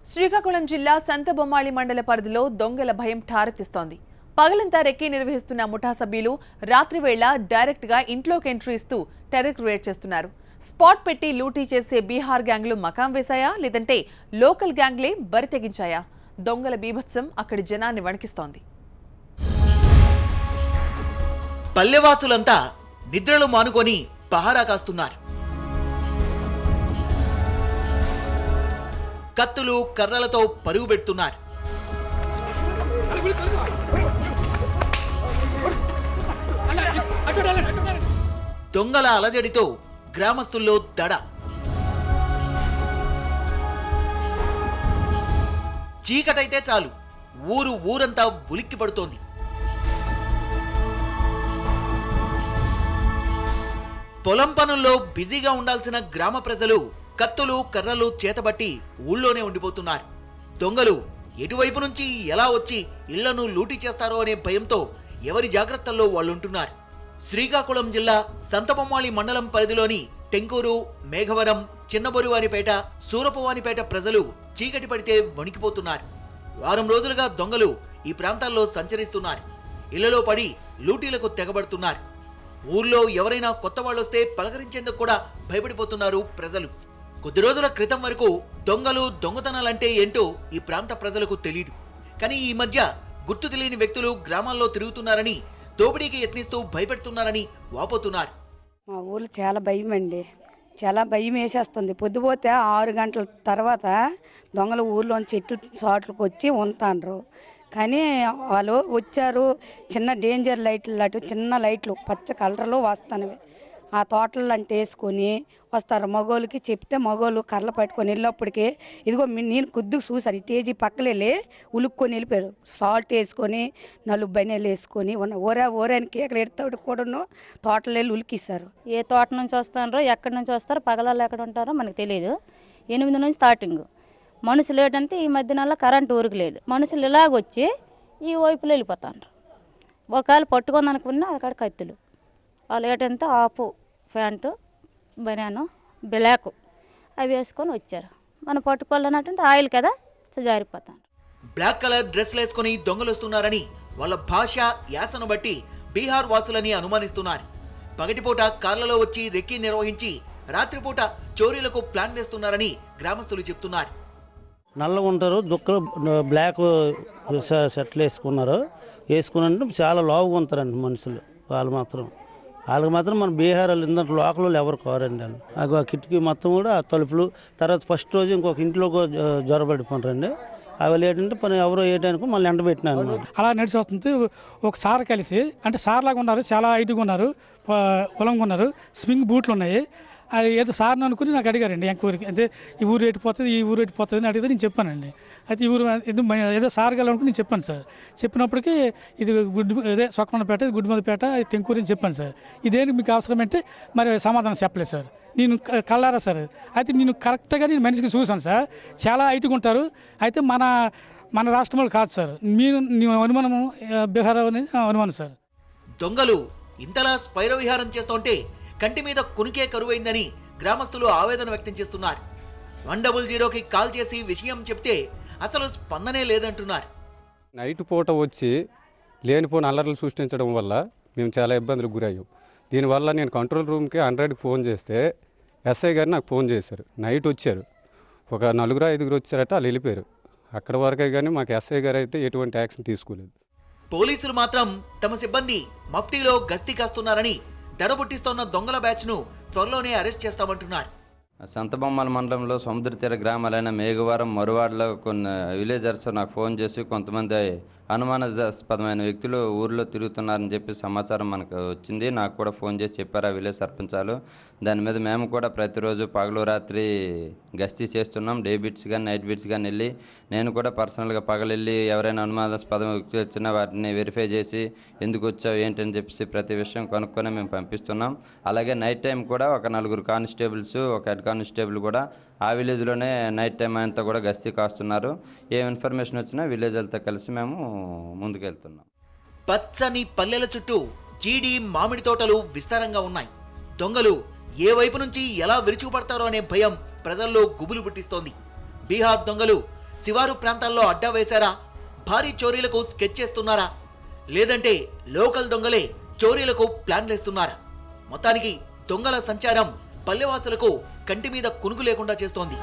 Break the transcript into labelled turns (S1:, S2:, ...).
S1: శ్రీకాకుళం జిల్లా సంతబొమ్మాళి మండల పరిధిలో దొంగల భయం ఠారెత్తిస్తోంది. పగలంతా రెక్కీ నిర్వహిస్తున్న ముఠా సభ్యులు రాత్రి వేళ డైరెక్ట్ గా ఇంట్లోకి ఎంట్రీ ఇస్తూ టెర్రర్ క్రియేట్ చేస్తున్నారు. స్పాట్ పెట్టి లూటీ చేసే బీహార్ గ్యాంగ్లు మకాం వేశాయా లేదంటే లోకల్ గ్యాంగ్లే బరి తెగించాయా? దొంగల బీభత్సం అక్కడి జనాన్ని వణికిస్తోంది.
S2: పల్లెవాసులంతా నిద్రలు మానుకొని పహారా కాస్తున్నారు. కత్తులు కర్రలతో పరుగు పెడుతున్నారు. దొంగల అలజడితో గ్రామస్తుల్లో దడ. చీకటైతే చాలు ఊరంతా ఉలిక్కి పడుతోంది. పొలం పనుల్లో బిజీగా ఉండాల్సిన గ్రామ ప్రజలు కత్తులు కర్రలు చేతబట్టి ఊళ్ళోనే ఉండిపోతున్నారు. దొంగలు ఎటువైపు నుంచి ఎలా వచ్చి ఇళ్లను లూటీ చేస్తారో అనే భయంతో ఎవరి జాగ్రత్తల్లో వాళ్ళుంటున్నారు. శ్రీకాకుళం జిల్లా సంతబొమ్మాళి మండలం పరిధిలోని టెంకూరు, మేఘవరం, చిన్నబొరివానిపేట, సూరపువానిపేట ప్రజలు చీకటి పడితే వణికిపోతున్నారు. వారం రోజులుగా దొంగలు ఈ ప్రాంతాల్లో సంచరిస్తున్నారు. ఇళ్లలో పడి లూటీలకు తెగబడుతున్నారు. ఊర్లో ఎవరైనా కొత్త వాళ్ళొస్తే పలకరించేందుకు కూడా భయపడిపోతున్నారు ప్రజలు. కొద్ది రోజుల క్రితం వరకు దొంగలు దొంగతనాలంటే ఏంటో ఈ ప్రాంత ప్రజలకు తెలియదు. కానీ ఈ మధ్య గుర్తు తెలియని వ్యక్తులు గ్రామాల్లో తిరుగుతున్నారని, దోపిడీకి యత్నిస్తూ భయపెడుతున్నారని వాపోతున్నారు.
S3: మా ఊళ్ళో చాలా భయం అండి, చాలా భయం వేసేస్తుంది. పొద్దుపోతే 6 గంటల తర్వాత దొంగలు ఊర్లోని చెట్లు చోట్లకు వచ్చి ఉంటారు. కానీ వాళ్ళు వచ్చారు, చిన్న డేంజర్ లైట్లు లాంటి చిన్న లైట్లు పచ్చ కలర్లో వస్తానవి ఆ తోటలు అంటే వేసుకొని వస్తారు. మగోళ్ళకి చెప్తే మగోళ్ళు కర్రలు పట్టుకొని వెళ్ళినప్పటికీ ఇదిగో నేను కొద్దిగా చూసాను, ఈ టేజీ పక్కలెళ్ళి ఉలుక్కొని వెళ్ళిపోయారు. సాల్ట్ వేసుకొని 4 బనీలు వేసుకొని ఓరానికి ఎక్కడ ఎడతాడు కూడాను తోటలు వెళ్ళి ఉలికిస్తారు.
S4: ఏ తోట నుంచి వస్తారో ఎక్కడి నుంచి వస్తారో పగలాళ్ళు ఎక్కడ ఉంటారో మనకు తెలియదు. 8 నుంచి స్టార్టింగ్ మనుషులు ఏంటంటే ఈ మధ్యనాల్లో కరెంటు ఊరికి లేదు. మనుషులు ఇలాగొచ్చి ఈ వైపులో వెళ్ళిపోతారు. ఒకవేళ పట్టుకొని అనుకున్నా అక్కడ కత్తులు, వాళ్ళు ఏంటంటే ఆపు ప్యాంటు బనియాను బ్లాక్ అవి వేసుకొని వచ్చారు. మనం పట్టుకోవాలన్నట్టు ఆయిల్ కదా జారిపోతాను.
S2: బ్లాక్ కలర్ డ్రెస్లు వేసుకుని దొంగలు వస్తున్నారని వాళ్ళ భాష యాసను బట్టి బీహార్ వాసులని అనుమానిస్తున్నారు. పగటిపూట కార్లలో వచ్చి రెక్కీ నిర్వహించి రాత్రిపూట చోరీలకు ప్లాన్ వేస్తున్నారని గ్రామస్తులు చెప్తున్నారు.
S5: నల్లగా ఉంటారు, దుక్కలు బ్లాక్ షర్ట్లు వేసుకున్నంటే చాలా లావుగా ఉంటారండి మనుషులు. వాళ్ళకి మాత్రం మన బీహార్ వాళ్ళు ఇంత లోకల్ వాళ్ళు ఎవరు కోరండి. వాళ్ళు ఆ కిటికీ మొత్తం కూడా తలుపులు, తర్వాత ఫస్ట్ రోజు ఇంకొక ఇంట్లో జ్వరపడిపోతారండి. అవి ఏంటంటే పని ఎవరో వేయడానికి మళ్ళీ ఎండ పెట్టినాను.
S6: అలా నడిచి వస్తుంది. ఒకసారి కలిసి అంటే సార్లాగా ఉన్నారు, చాలా హైట్గా ఉన్నారు, పొలంగా ఉన్నారు, స్వింగ్ బూట్లు ఉన్నాయి. అది ఏదో సార్ని అనుకుని నాకు అడిగారండి ఎంక్వైరీకి, అంటే ఈ ఊరు ఎటుపోతుంది అని అడిగితే నేను చెప్పానండి. అయితే ఈ ఊరు ఏదో సార్ అనుకుని నేను చెప్పాను సార్. చెప్పినప్పటికీ ఇది ఇదే సొక్కమన్నపేట, గుడ్డిమదపేట, టెంకూరు అని చెప్పాను సార్. ఇదేంటి మీకు అవసరం అంటే మరి సమాధానం చెప్పలేదు సార్. నేను కళ్ళారా సార్. అయితే నేను కరెక్ట్గా నేను మనిషికి చూసాను సార్, చాలా హైట్గా ఉంటారు. అయితే మన రాష్ట్రంలో కాదు సార్, నీ అనుమానము బీహార్ అని అనుమానం సార్.
S2: దొంగలు ఇంతలా స్పైర విహారం చేస్తుంటే కంటి మీద కునికే కరువైందని గ్రామస్తులు ఆవేదన వ్యక్తం చేస్తున్నారు. 100కి కాల్ చేసి విషయం చెప్తే అసలు స్పందనే లేదంటున్నారు.
S7: నైట్ పూట వచ్చి లేనిపోని అల్లర్లు సృష్టించడం వల్ల మేము చాలా ఇబ్బందులకు గురయ్యాం. దీనివల్ల నేను కంట్రోల్ రూమ్కి 100కి ఫోన్ చేస్తే ఎస్ఐ గారు నాకు ఫోన్ చేశారు. నైట్ వచ్చారు, ఒక 4-5 వచ్చారట, వాళ్ళు వెళ్ళిపోయారు. అక్కడ వరకే కానీ మాకు ఎస్ఐ గారు అయితే ఎటువంటి యాక్షన్ తీసుకోలేదు.
S2: పోలీసులు మాత్రం తమ సిబ్బంది మఫ్టీలో గస్తీ కాస్తున్నారని, దడబుట్టిస్తోన్న దొంగల బ్యాచ్ను త్వరలోనే అరెస్ట్ చేస్తామంటున్నారు.
S8: సంతబొమ్మాళి మండలంలో సముద్ర తీర గ్రామాలైన మేఘవరం, మరువాడలో కొన్ని విలేజర్స్ నాకు ఫోన్ చేసి కొంతమంది అనుమానాస్పదమైన వ్యక్తులు ఊర్లో తిరుగుతున్నారని చెప్పి సమాచారం మనకు వచ్చింది. నాకు కూడా ఫోన్ చేసి చెప్పారు ఆ విలేజ్ సర్పంచాలు. దాని మీద మేము కూడా ప్రతిరోజు పగలు రాత్రి గస్తీ చేస్తున్నాం. డే బీట్స్ కానీ నైట్ బీట్స్ కానీ వెళ్ళి నేను కూడా పర్సనల్గా పగలెళ్ళి ఎవరైనా అనుమానాస్పద వ్యక్తులు వచ్చినా వాటిని వెరిఫై చేసి ఎందుకు వచ్చావు ఏంటని చెప్పేసి ప్రతి విషయం కనుక్కొని మేము పంపిస్తున్నాం. అలాగే నైట్ టైం కూడా ఒక 4 కానిస్టేబుల్స్, ఒక హెడ్ కానిస్టేబుల్ కూడా ఆ విలేజ్లోనే నైట్ టైం అంతా కూడా గస్తీ కాస్తున్నారు. ఏ ఇన్ఫర్మేషన్ వచ్చినా విలేజ్లతో కలిసి మేము ముందుకెళ్తున్నాం.
S2: పచ్చని పల్లెల చుట్టూ జీడి, మామిడి తోటలు విస్తారంగా ఉన్నాయి. దొంగలు ఏ వైపు నుంచి ఎలా విరుచుకుపడతారో అనే భయం ప్రజల్లో గుబులు పుట్టిస్తోంది. బీహార్ దొంగలు శివారు ప్రాంతాల్లో అడ్డా వేశారా? భారీ చోరీలకు స్కెచ్ చేస్తున్నారా? లేదంటే లోకల్ దొంగలే చోరీలకు ప్లాన్లేస్తున్నారా? మొత్తానికి దొంగల సంచారం పల్లెవాసులకు కంటి మీద కునుగు లేకుండా చేస్తోంది.